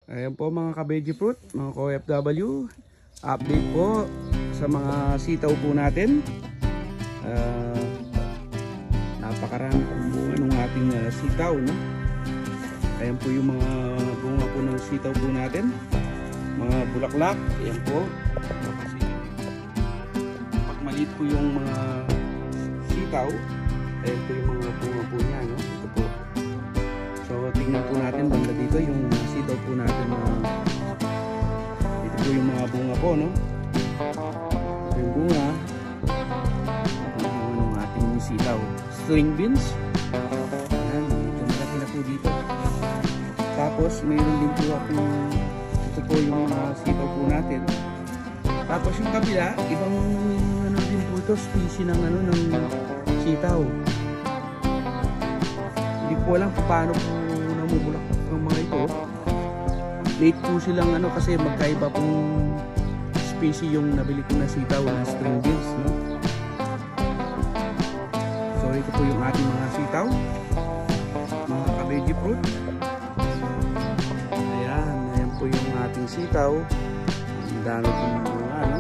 Ayan po mga ka-veggie fruit, mga OFW, update po sa mga sitaw po natin. Napakarami po bunga ng ating sitaw, no? Ayan po yung mga bunga po ng sitaw po natin, mga bulaklak. Ayan po, kasi pag maliit po yung mga sitaw, ayan po yung mga bunga po niya, no? Ito po. So tingnan po natin banda dito yung sitaw po natin. Ito po yung mga bunga po, no? Ito yung bunga. Ito yung bunga ng ating sitaw. String beans. Ayan, ito malaki na po dito. Tapos mayroon din po akong, ito po yung mga sitaw po natin. Tapos yung kabila, ibang ano din po ito, species ng ano ng sitaw. Hindi po alam kung paano po namumulak ng mga ito. Late po silang ano kasi magkaiba pong species yung nabili ko na sitaw na string beans, no? So ito po yung ating mga sitaw, mga ka-veggie fruit. Ayan po yung ating sitaw. Ang dami po ng bunga, no?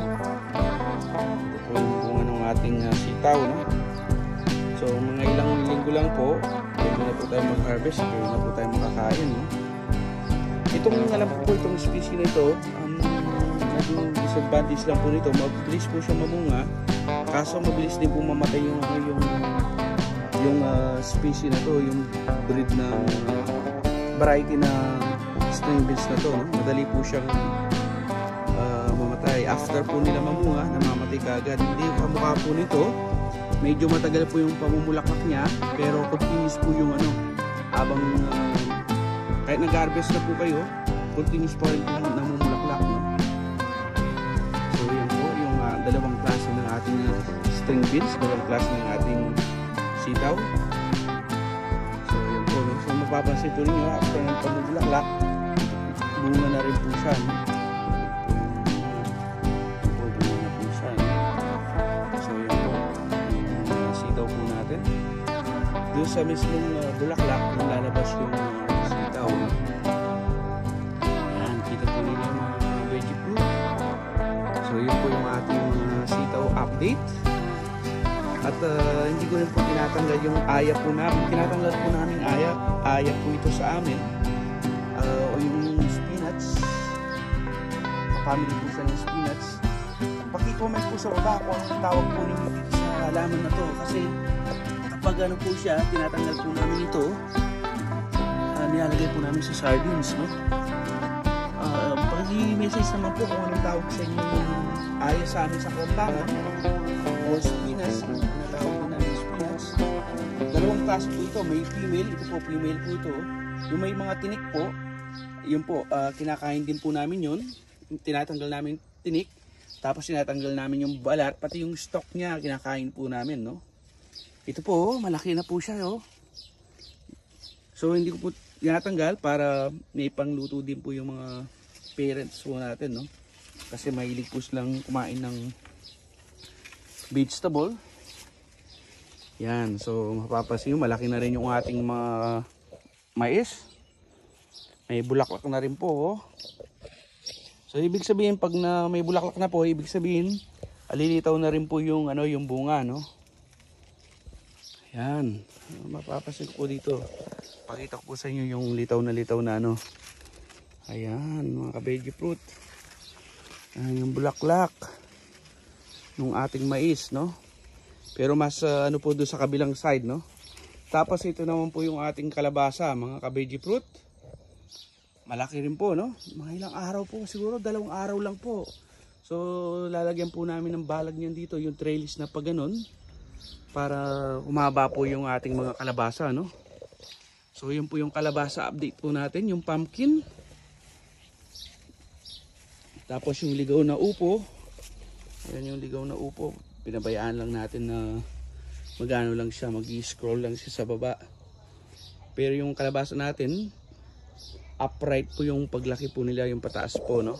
Ito po yung bunga ng ating sitaw, no? So mga ilang linggo lang po, pwede na po tayo mag-harvest, pwede na po tayo makakain, no? Itong alam po itong species na ito, naging disadvantage lang po nito, mabilis po siya mamunga, kaso mabilis din po mamatay yung species na to, yung breed na variety na string beans na to, no? Madali po siyang mamatay. After po nila mamunga, namamatay kaagad. Hindi kamukha po nito, medyo matagal po yung pamumulaklak niya, pero continuous po yung ano, habang kahit nag-harvest na po kayo, continuous pa rin po namumulaklak, no? So yan po yung dalawang klase ng ating string beans, dalawang klase ng ating sitaw. So yan po, no? So mapapansin po ninyo, after ng pamumulaklak, bunga na rin po siya, no? Bunga na po siya, no? So yan po, yung sitaw po natin. Doon sa mismong bulaklak, lalabas yung sitaw. Ayan, kita po nila yung mga veggie fruit. So yun po yung ating sitaw update. At hindi ko rin po tinatanggal yung aya po namin. Tinatanggal po namin aya. Aya po ito sa amin. O yung spinach. Family po siya ng spinach. Paki-comment po sa baba kung anong tawag po ninyo dito sa halaman na to. Kasi kapag ano po siya, tinatanggal po namin ito, nilalagay po namin sa sardines, no? Pag-i-message naman po kung anong tawag sa inyo yung aya sa amin sa kontakan o spinach, tinatawag po namin spinach. Dalawang klase po ito, may female, ito po female po ito. Yung may mga tinik po, yun po, kinakain din po namin yun. Tinatanggal namin tinik, tapos tinatanggal namin yung balat, pati yung stalk niya kinakain po namin, no? Ito po, malaki na po siya, oh. So hindi ko po tinatanggal para may pangluto din po yung mga parents po natin, no? Kasi mahilig po silang kumain ng vegetable. Yan, so mapapansin nyo, malaki na rin yung ating mga mais. May bulaklak na rin po, oh. So ibig sabihin, pag na may bulaklak na po, ibig sabihin alilitaw na rin po yung ano, yung bunga, no? Yan, mapapansin ko dito. Pakita ko po sa inyo yung litaw na ano. Ayan, mga ka-veggie fruit. Ayan yung bulaklak ng ating mais, no? Pero mas ano po doon sa kabilang side, no? Tapos ito naman po yung ating kalabasa, mga ka-veggie fruit. Malaki rin po, no? Mga ilang araw po, siguro 2 araw lang po. So lalagyan po namin ng balag niyan dito, yung trellis na pag ganon, para umaba po yung ating mga kalabasa, no? So yun po yung kalabasa update po natin, yung pumpkin. Tapos yung ligaw na upo. Ayan yung ligaw na upo. Pinabayaan lang natin na magano lang siya, mag-scroll lang siya sa baba. Pero yung kalabasa natin, upright po yung paglaki po nila, yung pataas po, no?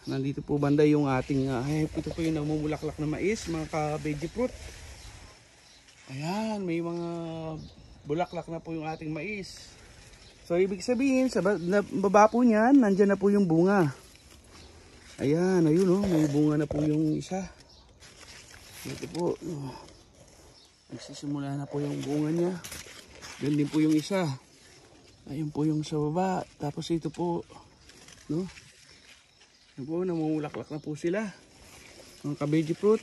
Nandito po banda yung ating ito po yung namumulaklak na mais, mga ka-veggie fruit. Ayan, may mga bulaklak na po yung ating mais. So ibig sabihin sa baba po niyan, nandyan na po yung bunga. Ayan, ayun oh, may bunga na po yung isa. Ito po. Nagsisimula na po yung bunga niya. Ganun din po yung isa. Ayun po yung sa baba. Tapos ito po, no? Ayun po, namumulaklak na po sila. Mga ka-veggie fruit.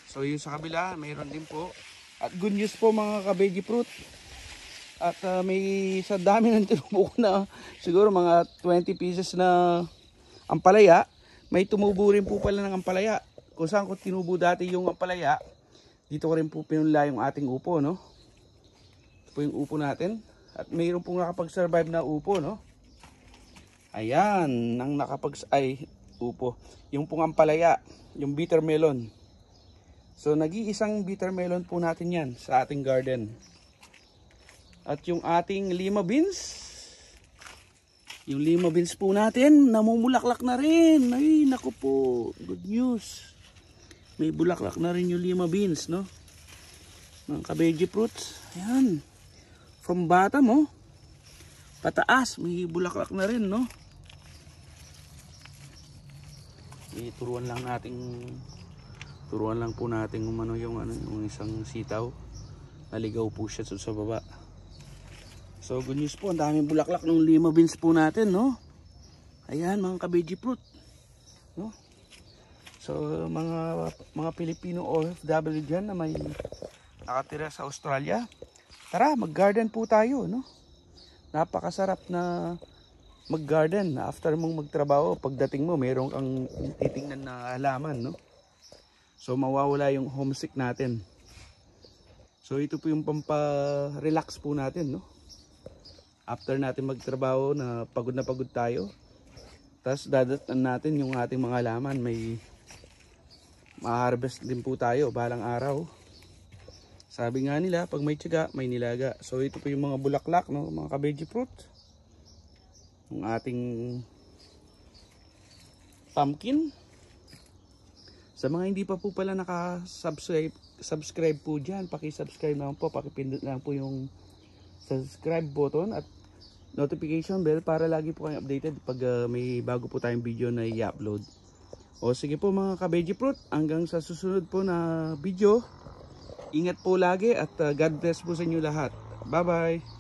So yung sa kabila, mayroon din po. At good news po mga ka-veggie fruit. At may sa dami ng tinubo na siguro mga 20 pieces na ampalaya. May tumubo rin po pala ng ampalaya. Kung saan ko tinubo dati yung ampalaya, dito ko rin po pinula yung ating upo, no? Ito po yung upo natin. At mayroon po nakapag-survive na upo, no? Ayan, nang upo. Yung pong ampalaya, yung bitter melon. So nag-iisang bitter melon po natin yan sa ating garden. At yung ating lima beans. Yung lima beans po natin, namumulaklak na rin. Ay, naku po, good news. May bulaklak na rin yung lima beans, no? Mga ka-veggie fruits. Ayan. From bottom, oh. Pataas, may bulaklak na rin, no? Turuan lang po natin yung isang sitaw. Naligaw po siya sa baba. So good news po, ang daming bulaklak ng lima beans po natin, no? Ayan mga ka-veggie fruit, no? So mga Pilipino OFW dyan na may nakatira sa Australia, tara mag-garden po tayo, no? Napakasarap na mag-garden. After mong magtrabaho, pagdating mo mayroon kang titingnan na halaman, no? So mawawala yung homesick natin. So ito po yung pampa-relax po natin, no? After natin magtrabaho na pagod tayo, tapos dadatan natin yung ating mga halaman, may ma-harvest din po tayo balang araw. Sabi nga nila, pag may tiyaga, may nilaga. So ito po yung mga bulaklak, no, mga ka-veggie fruit. Yung ating pumpkin. Sa mga hindi pa po pala subscribe po dyan, paki-subscribe lang po, paki-pindot lang po yung subscribe button at notification bell para lagi po kayong updated pag may bago po tayong video na i-upload. O sige po mga ka-veggie fruit, hanggang sa susunod po na video. Ingat po lagi at God bless po sa inyo lahat. Bye bye!